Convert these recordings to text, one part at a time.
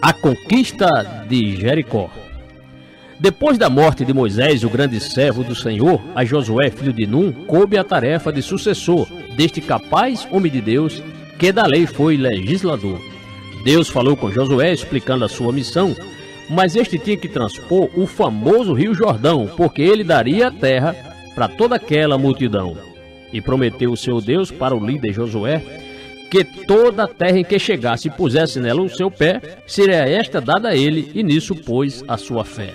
A conquista de Jericó. Depois da morte de Moisés, o grande servo do Senhor, a Josué, filho de Num, coube a tarefa de sucessor deste capaz homem de Deus, que da lei foi legislador. Deus falou com Josué, explicando a sua missão, mas este tinha que transpor o famoso rio Jordão, porque ele daria a terra para toda aquela multidão. E prometeu o seu Deus para o líder Josué, que toda a terra em que chegasse e pusesse nela o seu pé, seria esta dada a ele, e nisso pôs a sua fé.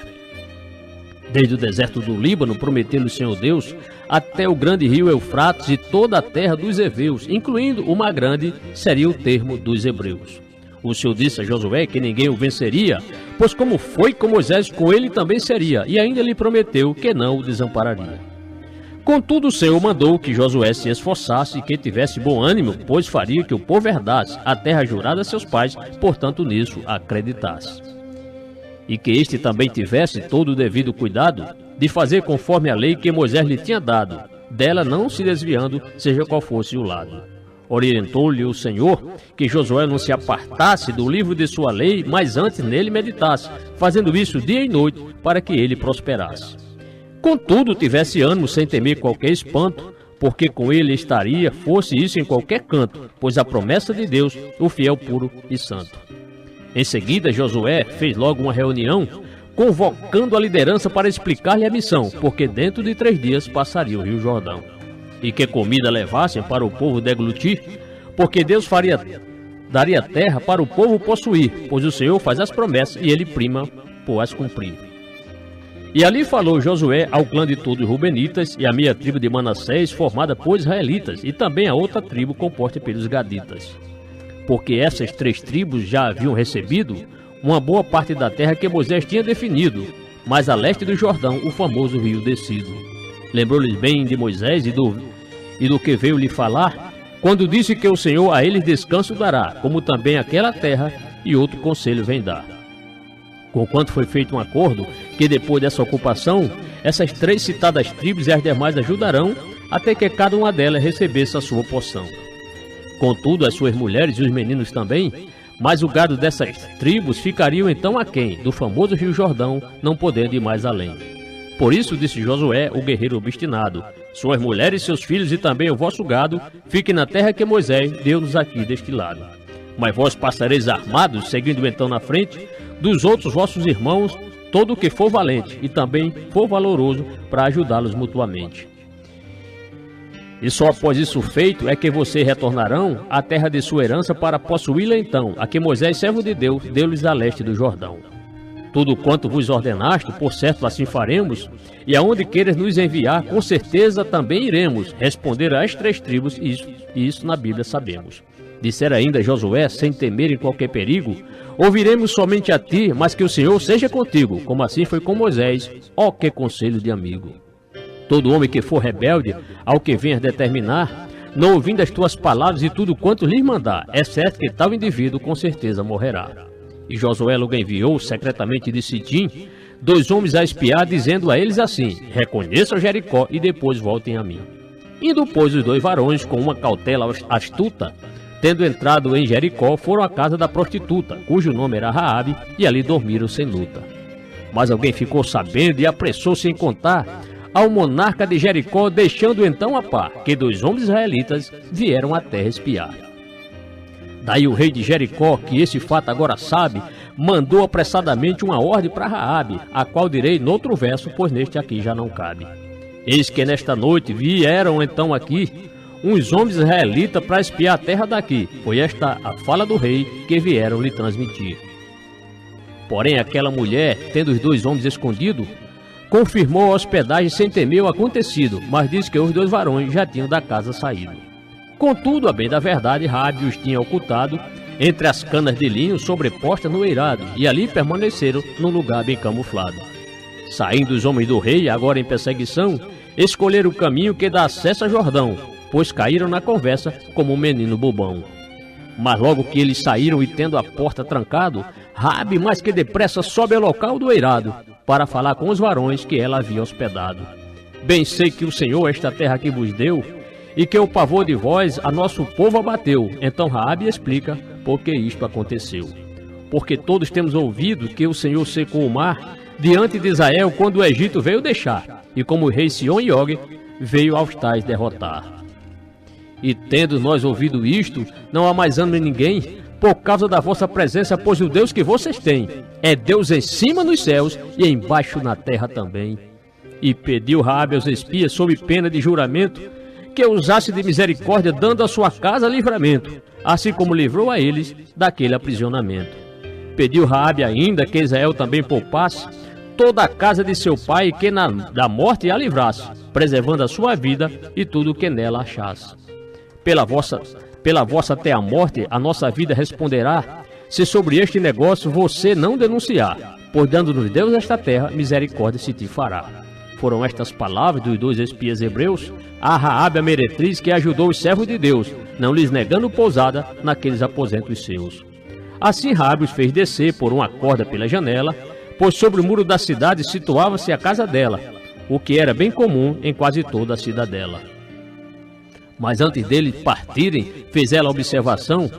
Desde o deserto do Líbano, prometeu-lhe o Senhor Deus, até o grande rio Eufrates e toda a terra dos heveus, incluindo o Mar Grande, seria o termo dos hebreus. O Senhor disse a Josué que ninguém o venceria, pois como foi com Moisés, com ele também seria, e ainda lhe prometeu que não o desampararia. Contudo, o Senhor mandou que Josué se esforçasse e que tivesse bom ânimo, pois faria que o povo herdasse a terra jurada a seus pais, portanto nisso acreditasse. E que este também tivesse todo o devido cuidado de fazer conforme a lei que Moisés lhe tinha dado, dela não se desviando, seja qual fosse o lado. Orientou-lhe o Senhor que Josué não se apartasse do livro de sua lei, mas antes nele meditasse, fazendo isso dia e noite, para que ele prosperasse. Contudo, tivesse ânimo sem temer qualquer espanto, porque com ele estaria, fosse isso em qualquer canto, pois a promessa de Deus, o fiel puro e santo. Em seguida, Josué fez logo uma reunião, convocando a liderança para explicar-lhe a missão, porque dentro de 3 dias passaria o rio Jordão. E que comida levassem para o povo deglutir, porque Deus daria terra para o povo possuir, pois o Senhor faz as promessas e ele prima por as cumprir. E ali falou Josué ao clã de todos os Rubenitas e à meia tribo de Manassés, formada por israelitas, e também a outra tribo composta pelos Gaditas. Porque essas 3 tribos já haviam recebido uma boa parte da terra que Moisés tinha definido, mas a leste do Jordão, o famoso rio descido. Lembrou-lhes bem de Moisés e do que veio lhe falar, quando disse que o Senhor a eles descanso dará, como também aquela terra, e outro conselho vem dar. Conquanto foi feito um acordo, que depois dessa ocupação, essas 3 citadas tribos e as demais ajudarão, até que cada uma delas recebesse a sua porção. Contudo, as suas mulheres e os meninos também, mas o gado dessas tribos ficariam então aquém do famoso rio Jordão, não podendo ir mais além. Por isso disse Josué, o guerreiro obstinado, suas mulheres e seus filhos e também o vosso gado, fiquem na terra que Moisés deu-nos aqui deste lado. Mas vós passareis armados, seguindo então na frente, dos outros vossos irmãos, todo o que for valente e também for valoroso para ajudá-los mutuamente. E só após isso feito é que vocês retornarão à terra de sua herança para possuí-la então, a que Moisés, servo de Deus, deu-lhes a leste do Jordão. Tudo quanto vos ordenaste, por certo assim faremos, e aonde queiras nos enviar, com certeza também iremos, responder às 3 tribos, e isso na Bíblia sabemos. Dissera ainda Josué, sem temer em qualquer perigo, ouviremos somente a ti, mas que o Senhor seja contigo, como assim foi com Moisés, ó que conselho de amigo. Todo homem que for rebelde ao que venhas determinar, não ouvindo as tuas palavras e tudo quanto lhes mandar, é certo que tal indivíduo com certeza morrerá. E Josué logo enviou secretamente de Sitim 2 homens a espiar, dizendo a eles assim, reconheçam Jericó e depois voltem a mim. Indo pois os 2 varões com uma cautela astuta, tendo entrado em Jericó, foram à casa da prostituta, cujo nome era Raabe, e ali dormiram sem luta. Mas alguém ficou sabendo e apressou-se em contar ao monarca de Jericó, deixando então a par que 2 homens israelitas vieram à terra espiar. Daí o rei de Jericó, que esse fato agora sabe, mandou apressadamente uma ordem para Raabe, a qual direi noutro verso, pois neste aqui já não cabe. Eis que nesta noite vieram então aqui uns homens israelitas para espiar a terra daqui. Foi esta a fala do rei que vieram lhe transmitir. Porém aquela mulher, tendo os 2 homens escondidos, confirmou a hospedagem sem temer o acontecido, mas disse que os 2 varões já tinham da casa saído. Contudo, a bem da verdade, Raabe os tinha ocultado entre as canas de linho sobrepostas no eirado, e ali permaneceram num lugar bem camuflado. Saindo os homens do rei, agora em perseguição, escolheram o caminho que dá acesso a Jordão, pois caíram na conversa como um menino bobão. Mas logo que eles saíram e tendo a porta trancado, Raabe mais que depressa sobe ao local do eirado, para falar com os varões que ela havia hospedado. Bem sei que o Senhor esta terra que vos deu, e que o pavor de vós a nosso povo abateu. Então Raabe explica por que isto aconteceu. porque todos temos ouvido que o Senhor secou o mar diante de Israel quando o Egito veio deixar, e como o rei Sion e Og veio aos tais derrotar. E tendo nós ouvido isto, não há mais ânimo em ninguém, por causa da vossa presença, pois o Deus que vocês têm é Deus em cima nos céus e embaixo na terra também. E pediu Raabe aos espias, sob pena de juramento, que usasse de misericórdia, dando à sua casa livramento, assim como livrou a eles daquele aprisionamento. Pediu Raabe ainda que Israel também poupasse toda a casa de seu pai, que da morte a livrasse, preservando a sua vida e tudo o que nela achasse. Pela vossa até a morte, a nossa vida responderá, se sobre este negócio você não denunciar, pois dando-nos Deus esta terra, misericórdia se te fará. Foram estas palavras dos 2 espias hebreus a Raabe a meretriz, que ajudou os servos de Deus, não lhes negando pousada naqueles aposentos seus. Assim Raabe os fez descer por uma corda pela janela, pois sobre o muro da cidade situava-se a casa dela, o que era bem comum em quase toda a cidadela. Mas antes deles partirem, fez ela observação,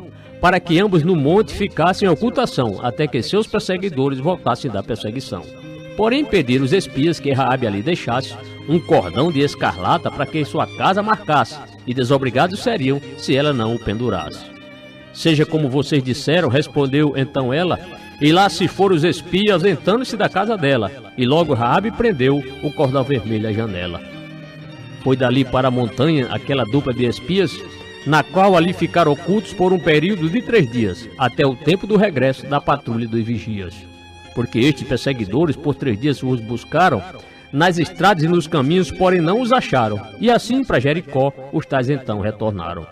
para que ambos no monte ficassem em ocultação, até que seus perseguidores voltassem da perseguição. Porém pediram os espias que Raabe ali deixasse um cordão de escarlata para que sua casa marcasse, e desobrigados seriam se ela não o pendurasse. Seja como vocês disseram, respondeu então ela, e lá se foram os espias entrando-se da casa dela, e logo Raabe prendeu o cordão vermelho à janela. Foi dali para a montanha aquela dupla de espias, na qual ali ficaram ocultos por um período de 3 dias, até o tempo do regresso da patrulha dos vigias. Porque estes perseguidores por 3 dias os buscaram nas estradas e nos caminhos, porém não os acharam, e assim para Jericó os tais então retornaram.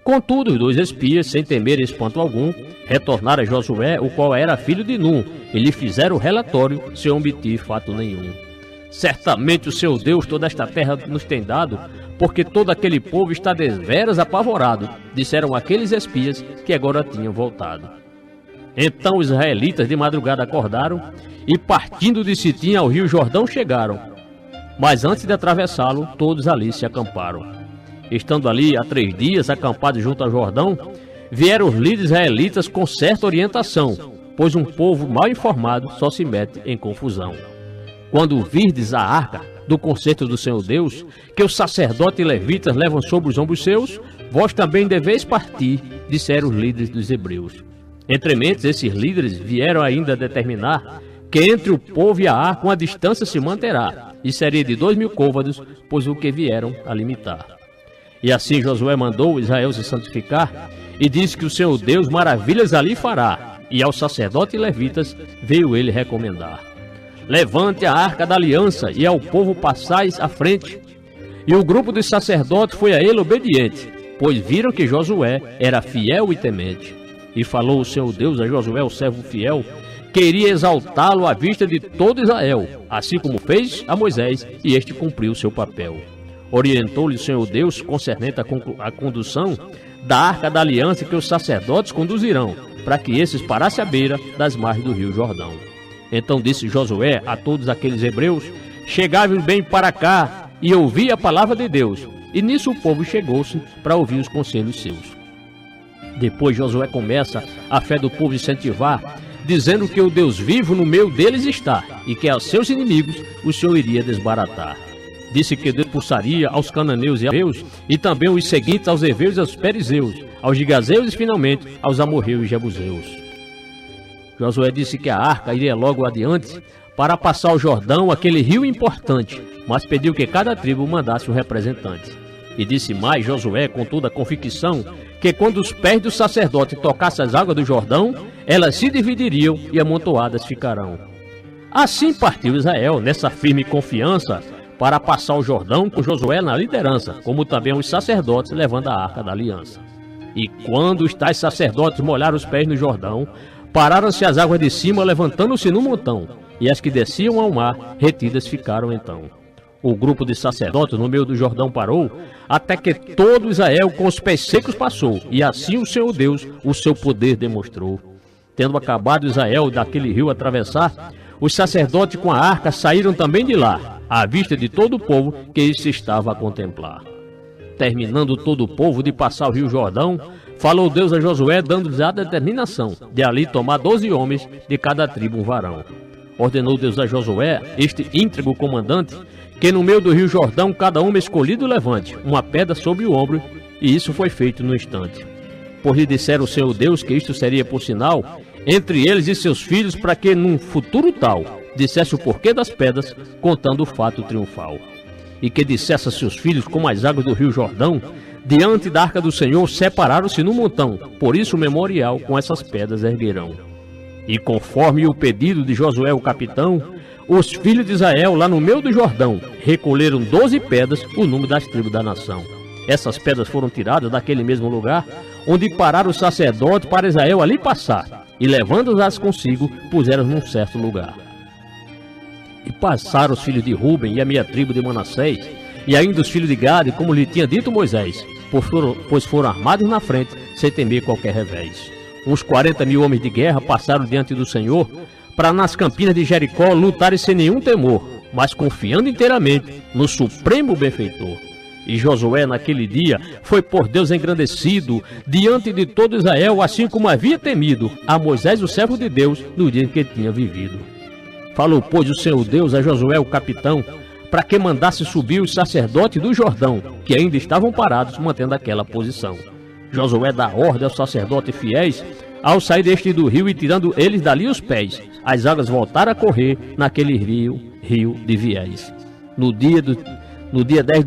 Contudo, os 2 espias, sem temer espanto algum, retornaram a Josué, o qual era filho de Num, e lhe fizeram o relatório sem omitir fato nenhum. Certamente o seu Deus toda esta terra nos tem dado, porque todo aquele povo está deveras apavorado, disseram aqueles espias que agora tinham voltado. Então os israelitas de madrugada acordaram, e partindo de Sitim ao rio Jordão chegaram. Mas antes de atravessá-lo, todos ali se acamparam. Estando ali há 3 dias acampados junto ao Jordão, vieram os líderes israelitas com certa orientação, pois um povo mal informado só se mete em confusão. Quando virdes a arca do concerto do Senhor Deus, que os sacerdotes e levitas levam sobre os ombros seus, vós também deveis partir, disseram os líderes dos hebreus. Entrementes, esses líderes vieram ainda determinar que entre o povo e a arca uma distância se manterá, e seria de 2.000 côvados, pois o que vieram a limitar. E assim Josué mandou Israel se santificar, e disse que o Senhor Deus maravilhas ali fará, e aos sacerdotes e levitas veio ele recomendar. Levante a arca da aliança, e ao povo passais à frente. E o grupo dos sacerdotes foi a ele obediente, pois viram que Josué era fiel e temente. E falou o Senhor Deus a Josué, o servo fiel, que iria exaltá-lo à vista de todo Israel, assim como fez a Moisés, e este cumpriu o seu papel. Orientou-lhe o Senhor Deus concernente à condução da arca da aliança que os sacerdotes conduzirão, para que esses parassem à beira das margens do rio Jordão. Então disse Josué a todos aqueles hebreus: chegai bem para cá e ouvi a palavra de Deus. E nisso o povo chegou-se para ouvir os conselhos seus. Depois Josué começa a fé do povo incentivar, dizendo que o Deus vivo no meio deles está, e que aos seus inimigos o Senhor iria desbaratar. Disse que Deus expulsaria aos cananeus e heveus, e também os seguintes aos heveus e aos perizeus, aos gigazeus e finalmente aos amorreus e jebuseus. Josué disse que a arca iria logo adiante para passar o Jordão, aquele rio importante, mas pediu que cada tribo mandasse um representante. E disse mais Josué com toda a convicção que quando os pés do sacerdote tocassem as águas do Jordão, elas se dividiriam e amontoadas ficarão. Assim partiu Israel nessa firme confiança para passar o Jordão, com Josué na liderança, como também os sacerdotes levando a arca da aliança. E quando os tais sacerdotes molharam os pés no Jordão, pararam-se as águas de cima, levantando-se no montão, e as que desciam ao mar, retidas ficaram então. O grupo de sacerdotes no meio do Jordão parou, até que todo Israel com os pés secos passou, e assim o Senhor Deus o seu poder demonstrou. Tendo acabado Israel daquele rio atravessar, os sacerdotes com a arca saíram também de lá, à vista de todo o povo que se estava a contemplar. Terminando todo o povo de passar o rio Jordão, falou Deus a Josué, dando-lhes a determinação de ali tomar 12 homens de cada tribo um varão. Ordenou Deus a Josué, este íntegro comandante, que no meio do rio Jordão cada homem escolhido levante uma pedra sobre o ombro, e isso foi feito no instante. Pois lhe disseram o Senhor Deus que isto seria por sinal entre eles e seus filhos, para que num futuro tal dissesse o porquê das pedras, contando o fato triunfal. E que dissesse a seus filhos como as águas do rio Jordão, diante da arca do Senhor, separaram-se no montão, por isso o memorial com essas pedras erguerão. E conforme o pedido de Josué o capitão, os filhos de Israel, lá no meio do Jordão, recolheram 12 pedras, o número das tribos da nação. Essas pedras foram tiradas daquele mesmo lugar, onde pararam os sacerdotes para Israel ali passar, e levando-as consigo, puseram num certo lugar. E passaram os filhos de Ruben e a meia tribo de Manassés, e ainda os filhos de Gade, como lhe tinha dito Moisés, pois foram armados na frente, sem temer qualquer revés. Uns 40.000 homens de guerra passaram diante do Senhor, para nas campinas de Jericó lutarem sem nenhum temor, mas confiando inteiramente no supremo benfeitor. E Josué naquele dia foi por Deus engrandecido diante de todo Israel, assim como havia temido a Moisés, o servo de Deus, no dia em que tinha vivido. Falou, pois, o Senhor Deus a Josué, o capitão, para que mandasse subir os sacerdotes do Jordão, que ainda estavam parados, mantendo aquela posição. Josué dá ordem aos sacerdotes fiéis, ao sair deste do rio e tirando eles dali os pés, as águas voltaram a correr naquele rio de Viés. No dia 10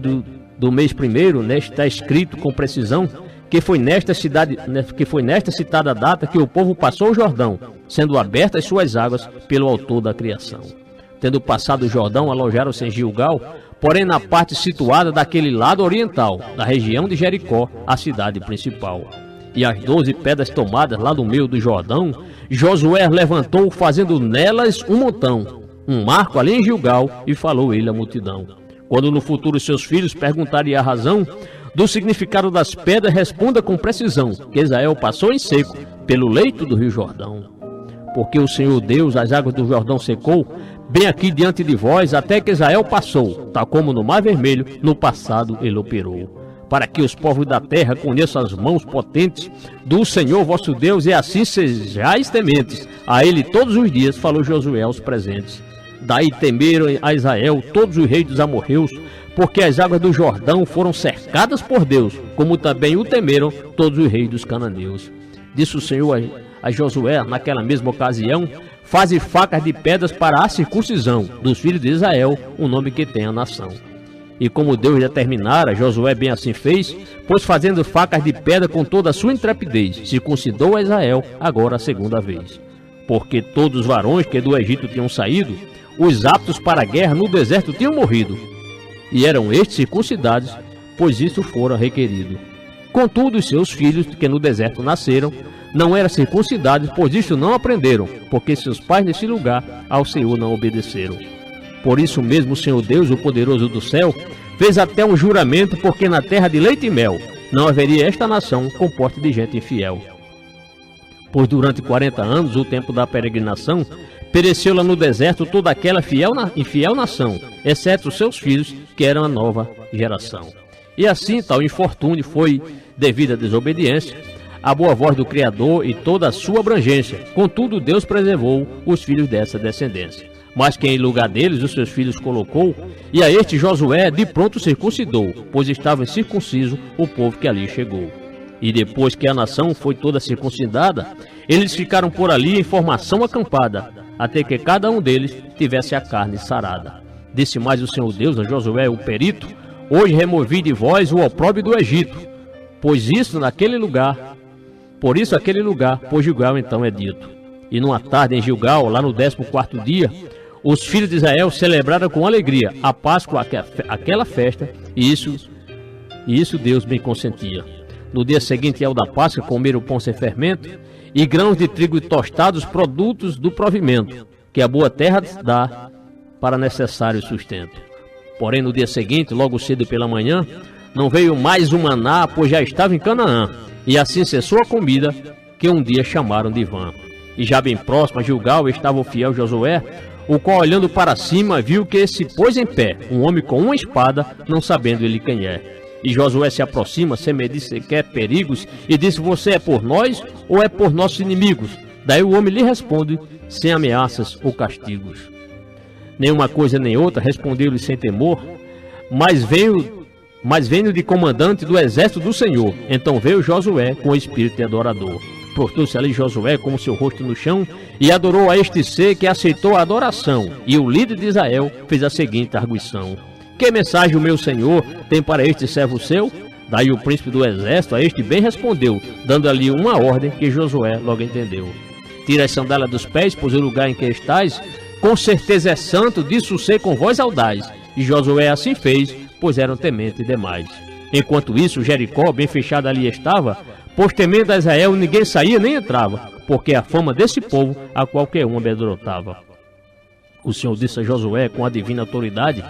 do mês primeiro, está escrito com precisão que foi nesta citada data que o povo passou o Jordão, sendo abertas suas águas pelo autor da criação. Tendo passado o Jordão, alojaram-se em Gilgal, porém na parte situada daquele lado oriental, da região de Jericó, a cidade principal. E as 12 pedras tomadas lá no meio do Jordão, Josué levantou, fazendo nelas um montão, um marco ali em Gilgal, e falou ele à multidão. Quando no futuro seus filhos perguntarem a razão do significado das pedras, responda com precisão que Israel passou em seco pelo leito do rio Jordão. Porque o Senhor Deus as águas do Jordão secou, bem aqui diante de vós, até que Israel passou, tal como no Mar Vermelho, no passado ele operou. Para que os povos da terra conheçam as mãos potentes do Senhor vosso Deus, e assim sejais tementes a ele todos os dias, falou Josué aos presentes. Daí temeram a Israel todos os reis dos amorreus, porque as águas do Jordão foram cercadas por Deus, como também o temeram todos os reis dos cananeus. Disse o Senhor a Josué, naquela mesma ocasião, faze facas de pedras para a circuncisão dos filhos de Israel, o nome que tem a nação. E como Deus determinara, Josué bem assim fez, pois fazendo facas de pedra com toda a sua intrepidez, circuncidou a Israel agora a segunda vez. Porque todos os varões que do Egito tinham saído, os aptos para a guerra no deserto tinham morrido, e eram estes circuncidados, pois isso fora requerido. Contudo, os seus filhos, que no deserto nasceram, não eram circuncidados, pois isto não aprenderam, porque seus pais nesse lugar ao Senhor não obedeceram. Por isso mesmo o Senhor Deus, o poderoso do céu, fez até um juramento, porque na terra de leite e mel não haveria esta nação composta de gente infiel. Pois durante 40 anos, o tempo da peregrinação, pereceu lá no deserto toda aquela infiel nação, exceto os seus filhos, que eram a nova geração. E assim tal infortúnio foi devido à desobediência, a boa voz do Criador e toda a sua abrangência. Contudo, Deus preservou os filhos dessa descendência. Mas que em lugar deles os seus filhos colocou, e a este Josué de pronto circuncidou, pois estava incircunciso o povo que ali chegou. E depois que a nação foi toda circuncidada, eles ficaram por ali em formação acampada, até que cada um deles tivesse a carne sarada. Disse mais o Senhor Deus a Josué, o perito, hoje removi de vós o opróbrio do Egito, por isso aquele lugar, por Gilgal então é dito. E numa tarde em Gilgal, lá no 14º dia, os filhos de Israel celebraram com alegria a Páscoa, aquela festa, e isso Deus bem consentia. No dia seguinte ao da Páscoa, comeram pão sem fermento e grãos de trigo tostados, produtos do provimento, que a boa terra dá para necessário sustento. Porém, no dia seguinte, logo cedo pela manhã, não veio mais o maná, pois já estava em Canaã, e assim cessou a comida, que um dia chamaram de vã. E já bem próximo a Gilgal estava o fiel Josué, o qual, olhando para cima, viu que se pôs em pé um homem com uma espada, não sabendo ele quem é. E Josué se aproxima, sem medir sequer perigos, e disse: você é por nós ou é por nossos inimigos? Daí o homem lhe responde, sem ameaças ou castigos. Nenhuma coisa nem outra, respondeu-lhe sem temor, mas venho de comandante do exército do Senhor. Então veio Josué com o espírito de adorador. Prostrou-se ali Josué com seu rosto no chão e adorou a este ser, que aceitou a adoração. E o líder de Israel fez a seguinte arguição: que mensagem o meu senhor tem para este servo seu? Daí o príncipe do exército a este bem respondeu, dando ali uma ordem que Josué logo entendeu: tira as sandálias dos pés, pois o lugar em que estás com certeza é santo, disse o ser com voz audaz. E Josué assim fez, pois eram tementes demais. Enquanto isso, Jericó bem fechada ali estava, pois temendo a Israel ninguém saía nem entrava, porque a fama desse povo a qualquer um amedrontava. O Senhor disse a Josué com a divina autoridade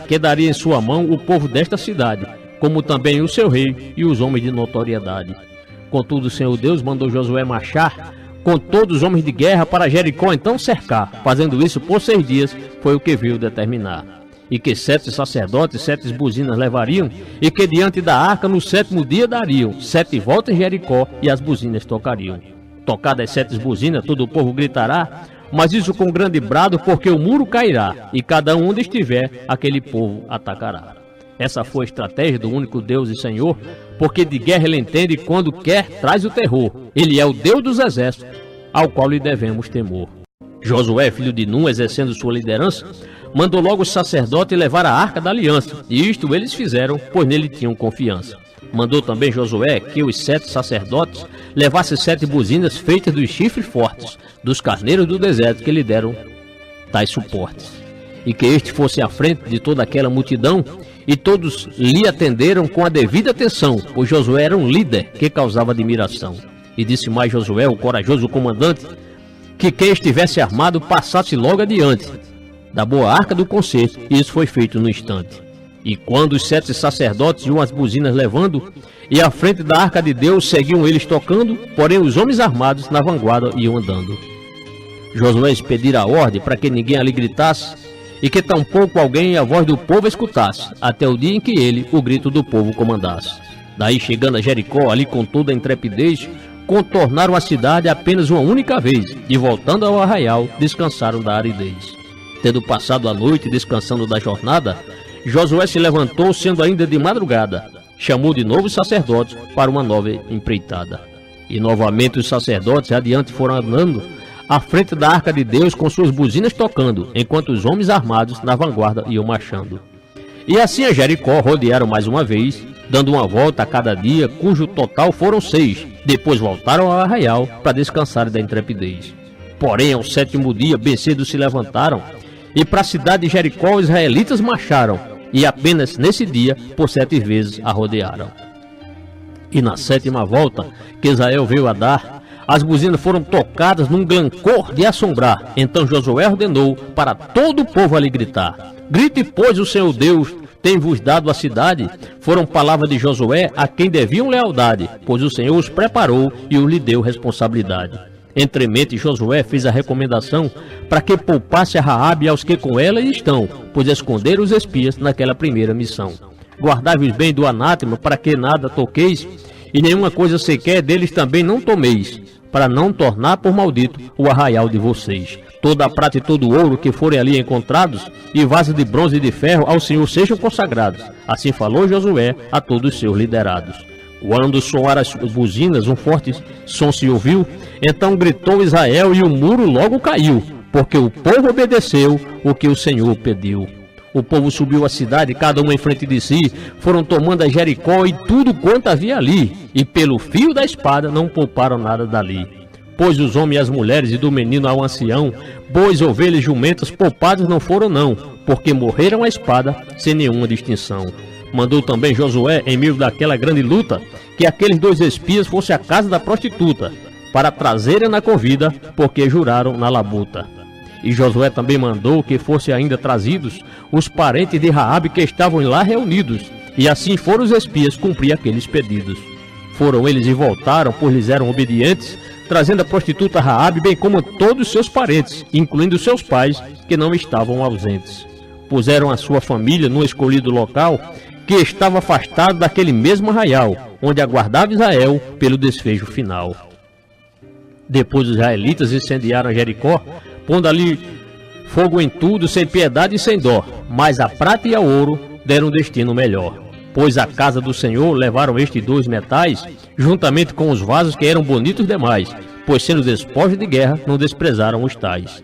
que daria em sua mão o povo desta cidade, como também o seu rei e os homens de notoriedade. Contudo, o Senhor Deus mandou Josué marchar com todos os homens de guerra para Jericó então cercar. Fazendo isso por 6 dias foi o que veio determinar. E que 7 sacerdotes 7 buzinas levariam, e que diante da arca no 7º dia dariam 7 voltas em Jericó, e as buzinas tocariam. Tocadas 7 buzinas, todo o povo gritará, mas isso com grande brado, porque o muro cairá, e cada um onde estiver, aquele povo atacará. Essa foi a estratégia do único Deus e Senhor, porque de guerra ele entende, e quando quer traz o terror. Ele é o Deus dos exércitos, ao qual lhe devemos temor. Josué, filho de Num, exercendo sua liderança, mandou logo os sacerdotes levar a arca da aliança, e isto eles fizeram, pois nele tinham confiança. Mandou também Josué que os 7 sacerdotes levassem 7 buzinas feitas dos chifres fortes, dos carneiros do deserto que lhe deram tais suportes. E que este fosse à frente de toda aquela multidão, e todos lhe atenderam com a devida atenção, pois Josué era um líder que causava admiração. E disse mais Josué, o corajoso comandante, que quem estivesse armado passasse logo adiante da boa arca do concerto, e isso foi feito no instante. E quando os 7 sacerdotes iam as buzinas levando, e à frente da arca de Deus seguiam eles tocando, porém os homens armados na vanguarda iam andando. Josué expedira a ordem para que ninguém ali gritasse, e que tampouco alguém a voz do povo escutasse, até o dia em que ele o grito do povo comandasse. Daí, chegando a Jericó, ali com toda a intrepidez, contornaram a cidade apenas uma única vez, e voltando ao arraial, descansaram da aridez. Tendo passado a noite descansando da jornada, Josué se levantou, sendo ainda de madrugada. Chamou de novo os sacerdotes para uma nova empreitada. E novamente os sacerdotes adiante foram andando, à frente da arca de Deus com suas buzinas tocando, enquanto os homens armados na vanguarda iam marchando. E assim a Jericó rodearam mais uma vez, dando uma volta a cada dia, cujo total foram 6. Depois voltaram ao arraial para descansar da intrepidez. Porém, ao 7º dia, bem cedo se levantaram, e para a cidade de Jericó os israelitas marcharam, e apenas nesse dia, por 7 vezes a rodearam. E na 7ª volta que Israel veio a dar, as buzinas foram tocadas num glancor de assombrar. Então Josué ordenou para todo o povo ali gritar: grite, pois, o Senhor Deus tem-vos dado a cidade. Foram palavras de Josué a quem deviam lealdade, pois o Senhor os preparou e os lhe deu responsabilidade. Entremente Josué fez a recomendação para que poupasse a Raabe e aos que com ela estão, pois esconderam os espias naquela primeira missão. Guardai-vos bem do anátema, para que nada toqueis, e nenhuma coisa sequer deles também não tomeis, para não tornar por maldito o arraial de vocês. Toda a prata e todo o ouro que forem ali encontrados, e vasos de bronze e de ferro, ao Senhor sejam consagrados. Assim falou Josué a todos os seus liderados. Quando soaram as buzinas, um forte som se ouviu, então gritou Israel e o muro logo caiu, porque o povo obedeceu o que o Senhor pediu. O povo subiu a cidade, cada um em frente de si, foram tomando a Jericó e tudo quanto havia ali, e pelo fio da espada não pouparam nada dali. Pois os homens e as mulheres, e do menino ao ancião, bois, ovelhas e jumentas, poupados não foram não, porque morreram à espada, sem nenhuma distinção. Mandou também Josué, em meio daquela grande luta, que aqueles 2 espias fossem à casa da prostituta, para trazerem na convida, porque juraram na labuta. E Josué também mandou que fossem ainda trazidos os parentes de Raabe que estavam lá reunidos, e assim foram os espias cumprir aqueles pedidos. Foram eles e voltaram, pois lhes eram obedientes, trazendo a prostituta Raabe, bem como todos os seus parentes, incluindo seus pais, que não estavam ausentes. Puseram a sua família num escolhido local, que estava afastado daquele mesmo arraial, onde aguardava Israel pelo desfecho final. Depois os israelitas incendiaram Jericó, pondo ali fogo em tudo, sem piedade e sem dó, mas a prata e o ouro deram um destino melhor. Pois à casa do Senhor levaram estes 2 metais, juntamente com os vasos que eram bonitos demais, pois sendo despojos de guerra, não desprezaram os tais.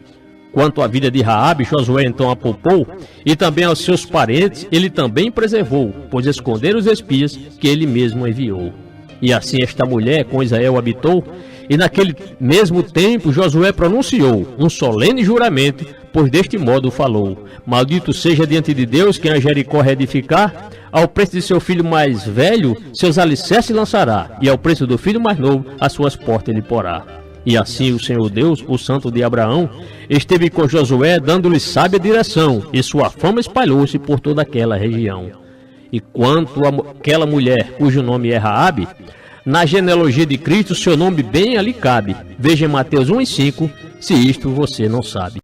Quanto à vida de Raabe, Josué então a poupou, e também aos seus parentes ele também preservou, pois esconderam os espias que ele mesmo enviou. E assim esta mulher com Israel habitou, e naquele mesmo tempo Josué pronunciou um solene juramento, pois deste modo falou: maldito seja diante de Deus quem a Jericó reedificar, ao preço de seu filho mais velho seus alicerces lançará, e ao preço do filho mais novo as suas portas ele porá. E assim o Senhor Deus, o santo de Abraão, esteve com Josué, dando-lhe sábia direção, e sua fama espalhou-se por toda aquela região. E quanto àquela mulher cujo nome é Raabe, na genealogia de Cristo seu nome bem ali cabe. Veja em Mateus 1:5, se isto você não sabe.